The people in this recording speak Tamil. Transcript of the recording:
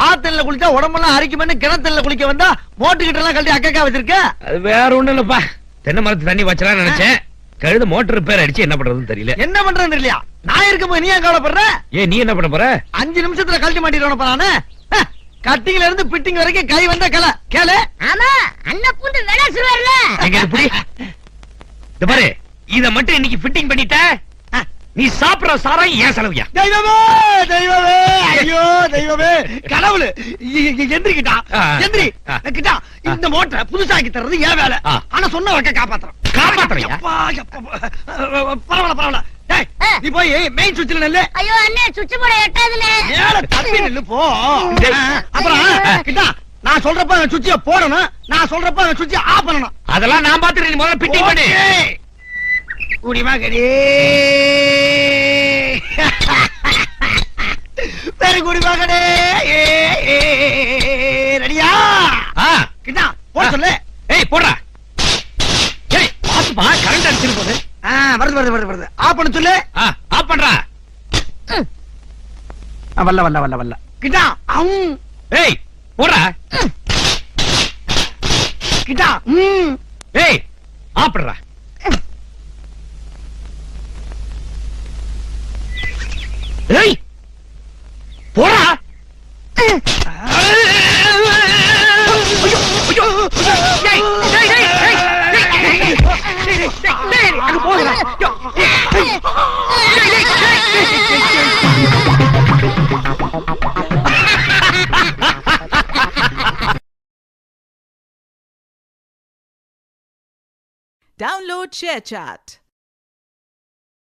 ஆத்தல்ல குளிச்சா உடம்பெல்லாம் அரிக்குமென்னு கிணத்துல குளிக்க வந்தா மோட்டு கிட்ட எல்லாம் கழட்டி அக்கா வச்சிருக்க. அது வேற ஒண்ணு இல்லப்பா, தென்னை மரத்து தண்ணி வச்சலாம்னு நினைச்சேன். கழுது மோட்டர் ரிப்பேர் அடிச்சு என்ன பண்றதுன்னு தெரியல. என்ன பண்றேன்னு தெரியல. நான் இருக்கும்போது நீ ஏன் கவலைப்படுற? ஏன் நீ என்ன பண்ண போற? 5 நிமிஷத்துல கழட்டி மாட்டிடுவானப்பா நானு. கட்டிங்ல இருந்து பிட்டிங் வரைக்கும் கை வந்த கேளு. ஆமா, அண்ணன் பூந்து விளையாடுவார்ல. எங்க இது புடி. இந்த பாரு, இத மட்டும் இன்னைக்கு ஃபிட்டிங் பண்ணிட்ட, நீ சாப்பிடுற சாராயம் ஏன் செலவியா? தெய்வமே தெய்வமே, ஐயோ தெய்வமே, கடவுளே எந்திரிக்கிட்டா எந்திரி கிட்டா. இந்த மோட்டரை புதுசாக்கி தர்றது ஏன் வேலை. ஆனா சொன்ன வக்க காப்பாத்துறோம். காப்பாத்துறியா? பரவாயில்ல பரவாயில்ல. நீ போய் மெயின் சுவிட்ச்ல நில்லு. ஐயோ அண்ணே, சுவிட்ச் போட எட்டாதுல. மேல தப்பி நில்லு போ. அப்புறம் கிட்டா, நான் சொல்றப்ப சுவிட்சை போடணும், நான் சொல்றப்ப சுவிட்சை ஆஃப் பண்ணணும். அதெல்லாம் நான் பாத்துறேன், நீ முதல்ல ஃபிட்டிங் பண்ணு. குடிமா கடி பெரு குடிமா கடே. ரெடியா? கிட்டா போட சொல்லு. ஏய் போடுறா. ஏய் பாத்துப்பா, கரண்ட் அடிச்சிரு போகுது. வருது வருது வருது வருது. ஆஃப் பண்ண சொல்லு. ஆஃப் பண்றா. வல்ல வல்ல வல்ல வல்ல. கிட்டா ஏய் போடுறா. கிட்டா ஏய் ஆஃப் பண்றா. ஏய் போடா. Download ShareChat.